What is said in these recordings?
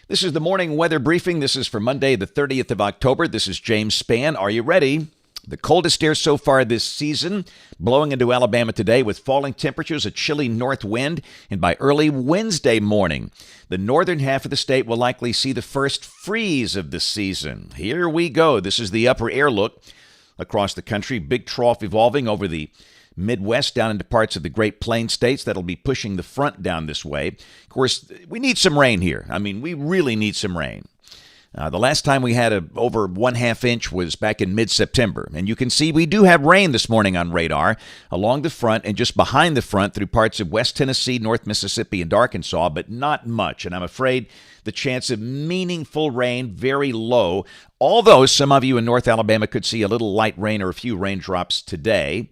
This is the morning weather briefing. This is for Monday, the 30th of October. This is James Spann. Are you ready? The coldest air so far this season, blowing into Alabama today with falling temperatures, a chilly north wind, and by early Wednesday morning, the northern half of the state will likely see the first freeze of the season. Here we go. This is the upper air look across the country. Big trough evolving over the Midwest down into parts of the Great Plains states. That'll be pushing the front down this way. Of course, we need some rain here. We really need some rain. The last time we had over 1/2 inch was back in mid-September. And you can see we do have rain this morning on radar along the front and just behind the front through parts of West Tennessee, North Mississippi, and Arkansas, but not much. And I'm afraid the chance of meaningful rain very low, although some of you in North Alabama could see a little light rain or a few raindrops today.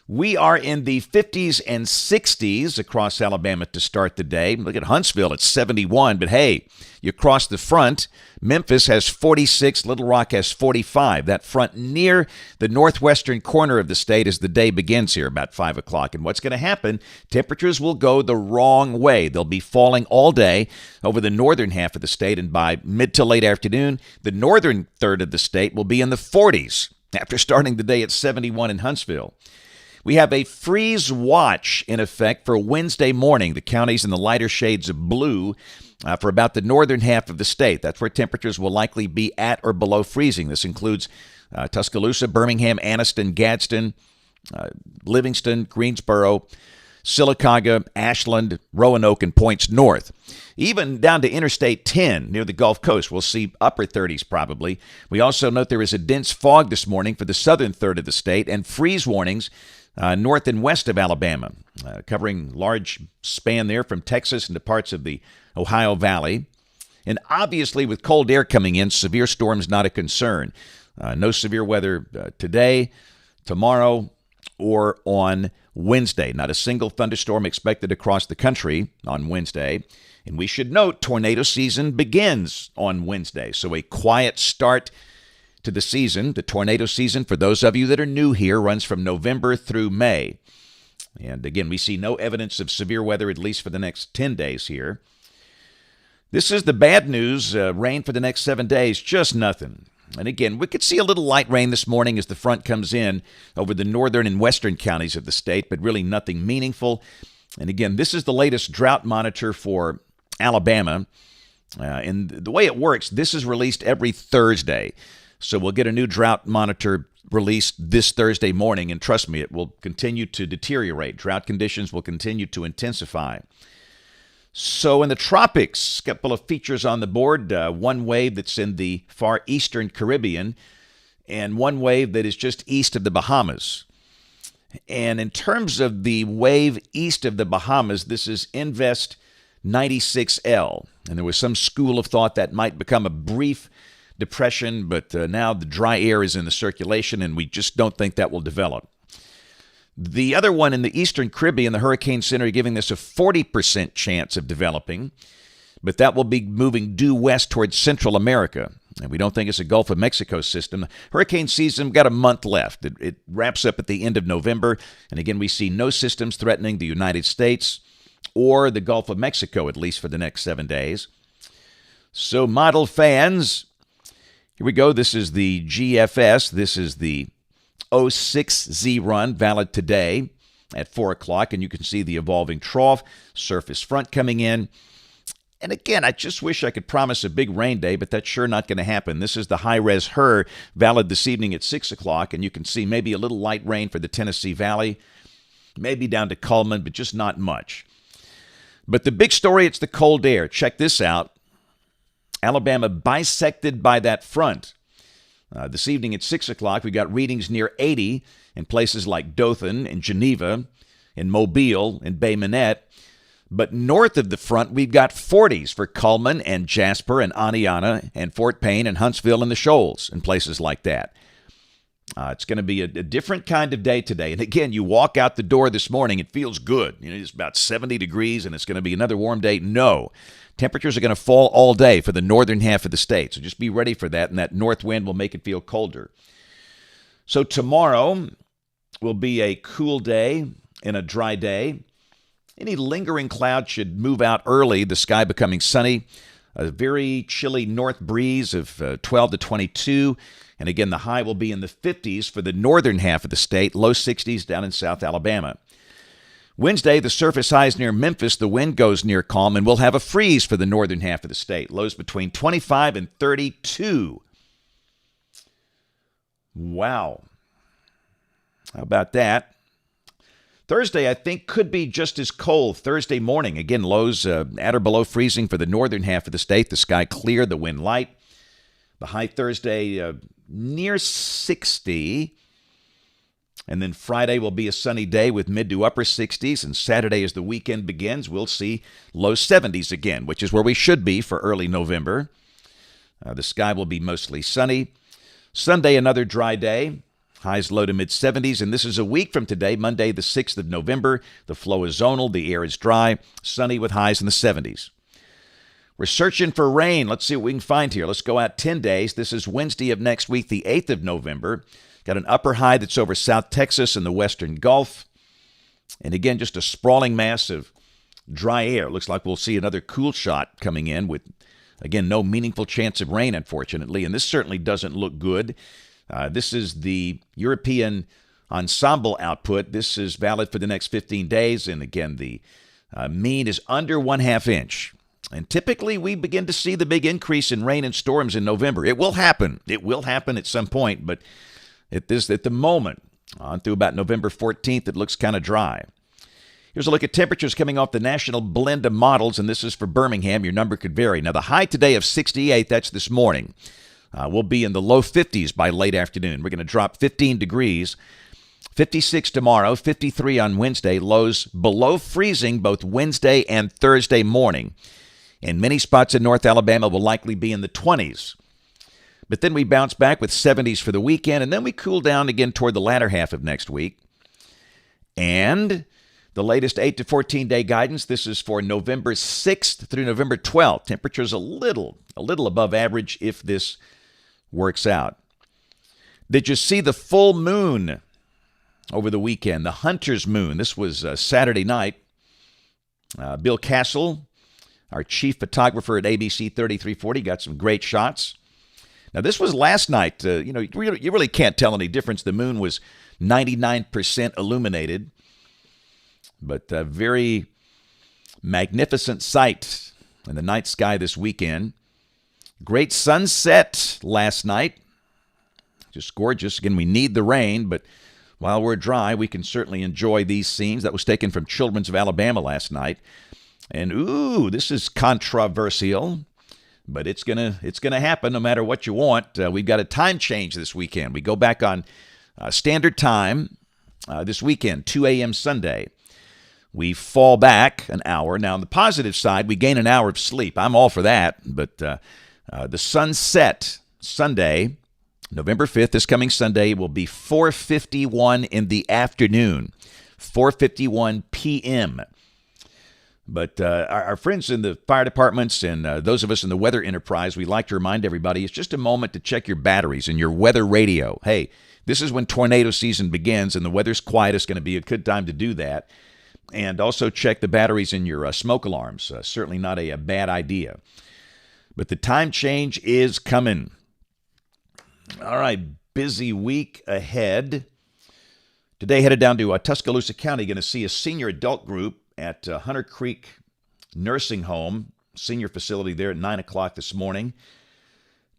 We are in the 50s and 60s across Alabama to start the day. Look at Huntsville, it's 71, but hey, you cross the front. Memphis has 46, Little Rock has 45. That front near the northwestern corner of the state as the day begins here about 5 o'clock. And what's going to happen, temperatures will go the wrong way. They'll be falling all day over the northern half of the state, and by mid to late afternoon, the northern third of the state will be in the 40s after starting the day at 71 in Huntsville. We have a freeze watch in effect for Wednesday morning. The counties in the lighter shades of blue for about the northern half of the state. That's where temperatures will likely be at or below freezing. This includes Tuscaloosa, Birmingham, Anniston, Gadsden, Livingston, Greensboro, Sylacauga, Ashland, Roanoke, and points north. Even down to Interstate 10 near the Gulf Coast, we'll see upper 30s probably. We also note there is a dense fog this morning for the southern third of the state and freeze warnings north and west of Alabama, covering large span there from Texas into parts of the Ohio Valley. And obviously with cold air coming in, severe storms not a concern. No severe weather today, tomorrow, or on Wednesday. Not a single thunderstorm expected across the country on Wednesday. And we should note tornado season begins on Wednesday. So a quiet start to the season. The tornado season, for those of you that are new here, runs from November through May. And again, we see no evidence of severe weather, at least for the next 10 days here. This is the bad news. Rain for the next 7 days, just nothing. And again, we could see a little light rain this morning as the front comes in over the northern and western counties of the state, but really nothing meaningful. And again, this is the latest drought monitor for Alabama. And the way it works, this is released every Thursday. So we'll get a new drought monitor released this Thursday morning, and trust me, it will continue to deteriorate. Drought conditions will continue to intensify. So in the tropics, a couple of features on the board. One wave that's in the far eastern Caribbean, and one wave that is just east of the Bahamas. And in terms of the wave east of the Bahamas, this is Invest 96L. And there was some school of thought that might become a brief depression, but now the dry air is in the circulation, and we just don't think that will develop. The other one in the eastern Caribbean, the Hurricane Center, giving this a 40% chance of developing, but that will be moving due west towards Central America. And we don't think it's a Gulf of Mexico system. Hurricane season, got a month left. It wraps up at the end of November. And again, we see no systems threatening the United States or the Gulf of Mexico, at least for the next 7 days. So model fans, here we go. This is the GFS. This is the 06Z run, valid today at 4 o'clock. And you can see the evolving trough, surface front coming in. And again, I just wish I could promise a big rain day, but that's sure not going to happen. This is the high-res HER, valid this evening at 6 o'clock. And you can see maybe a little light rain for the Tennessee Valley, maybe down to Cullman, but just not much. But the big story, it's the cold air. Check this out. Alabama bisected by that front. This evening at 6 o'clock, we got readings near 80 in places like Dothan and Geneva, in Mobile and Bay Minette. But north of the front, we've got 40s for Cullman and Jasper and Aniana and Fort Payne and Huntsville and the Shoals and places like that. It's going to be a different kind of day today. And again, you walk out the door this morning, it feels good. It's about 70 degrees and it's going to be another warm day. No. Temperatures are going to fall all day for the northern half of the state. So just be ready for that, and that north wind will make it feel colder. So tomorrow will be a cool day and a dry day. Any lingering clouds should move out early, the sky becoming sunny A very chilly north breeze of 12 to 22. And again, the high will be in the 50s for the northern half of the state, low 60s down in South Alabama. Wednesday, the surface highs near Memphis. The wind goes near calm, and we'll have a freeze for the northern half of the state. Lows between 25 and 32. Wow. How about that? Thursday, I think, could be just as cold. Thursday morning, again, lows at or below freezing for the northern half of the state. The sky clear, the wind light. The high Thursday near 60. And then Friday will be a sunny day with mid to upper 60s. And Saturday, as the weekend begins, we'll see low 70s again, which is where we should be for early November. The sky will be mostly sunny. Sunday, another dry day. Highs low to mid-70s, and this is a week from today, Monday, the 6th of November. The flow is zonal, the air is dry, sunny with highs in the 70s. We're searching for rain. Let's see what we can find here. Let's go out 10 days. This is Wednesday of next week, the 8th of November. Got an upper high that's over South Texas and the western Gulf. And again, just a sprawling mass of dry air. Looks like we'll see another cool shot coming in with, again, no meaningful chance of rain, unfortunately. And this certainly doesn't look good. This is the European ensemble output. This is valid for the next 15 days. And again, the mean is under 1/2 inch. And typically we begin to see the big increase in rain and storms in November. It will happen. It will happen at some point. But at the moment, on through about November 14th, it looks kind of dry. Here's a look at temperatures coming off the national blend of models. And this is for Birmingham. Your number could vary. Now, the high today of 68, that's this morning. We'll be in the low 50s by late afternoon. We're going to drop 15 degrees. 56 tomorrow, 53 on Wednesday. Lows below freezing both Wednesday and Thursday morning. And many spots in North Alabama will likely be in the 20s. But then we bounce back with 70s for the weekend, and then we cool down again toward the latter half of next week. And the latest 8 to 14-day guidance, this is for November 6th through November 12th. Temperatures a little above average if this works out. Did you see the full moon over the weekend? The Hunter's Moon. This was Saturday night. Bill Castle, our chief photographer at ABC 3340, got some great shots. Now, this was last night. You really can't tell any difference. The moon was 99% illuminated, but a very magnificent sight in the night sky this weekend. Great sunset last night. Just gorgeous. Again, we need the rain, but while we're dry, we can certainly enjoy these scenes. That was taken from Children's of Alabama last night. And, this is controversial, but it's gonna happen no matter what you want. We've got a time change this weekend. We go back on standard time this weekend, 2 a.m. Sunday. We fall back an hour. Now, on the positive side, we gain an hour of sleep. I'm all for that, but the sunset Sunday, November 5th, this coming Sunday, will be 4:51 in the afternoon, 4:51 p.m. But our friends in the fire departments and those of us in the weather enterprise, we like to remind everybody it's just a moment to check your batteries and your weather radio. Hey, this is when tornado season begins and the weather's quiet. It's going to be a good time to do that. And also check the batteries in your smoke alarms. Certainly not a bad idea. But the time change is coming. All right, busy week ahead. Today, headed down to Tuscaloosa County, going to see a senior adult group at Hunter Creek Nursing Home, senior facility there at 9 o'clock this morning.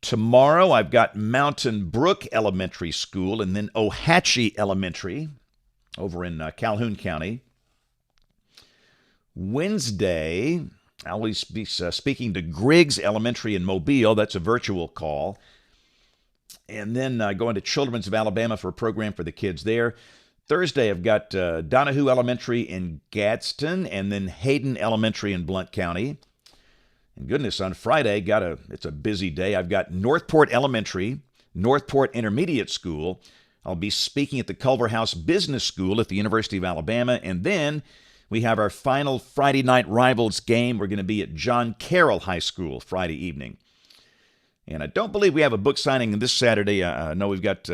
Tomorrow, I've got Mountain Brook Elementary School and then Ohatchee Elementary over in Calhoun County. Wednesday, I'll be speaking to Griggs Elementary in Mobile. That's a virtual call. And then going to Children's of Alabama for a program for the kids there. Thursday, I've got Donahue Elementary in Gadsden and then Hayden Elementary in Blount County. And goodness, on Friday, it's a busy day. I've got Northport Elementary, Northport Intermediate School. I'll be speaking at the Culver House Business School at the University of Alabama. And then we have our final Friday night rivals game. We're going to be at John Carroll High School Friday evening. And I don't believe we have a book signing this Saturday. No, we've got,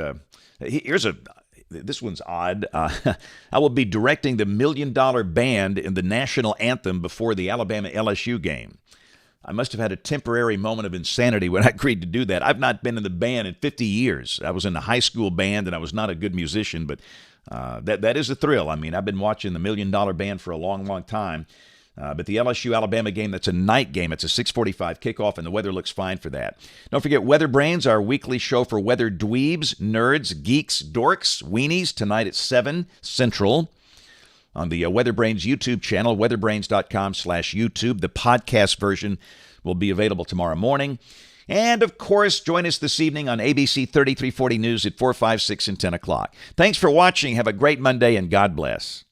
this one's odd. I will be directing the $1 Million Band in the national anthem before the Alabama LSU game. I must have had a temporary moment of insanity when I agreed to do that. I've not been in the band in 50 years. I was in the high school band, and I was not a good musician, but that is a thrill. I mean, I've been watching the $1 Million Band for a long, long time. But the LSU-Alabama game, that's a night game. It's a 6:45 kickoff, and the weather looks fine for that. Don't forget Weather Brains, our weekly show for weather dweebs, nerds, geeks, dorks, weenies, tonight at 7 Central on the Weather Brains YouTube channel, weatherbrains.com/YouTube. The podcast version will be available tomorrow morning. And, of course, join us this evening on ABC 3340 News at 4, 5, 6, and 10 o'clock. Thanks for watching. Have a great Monday, and God bless.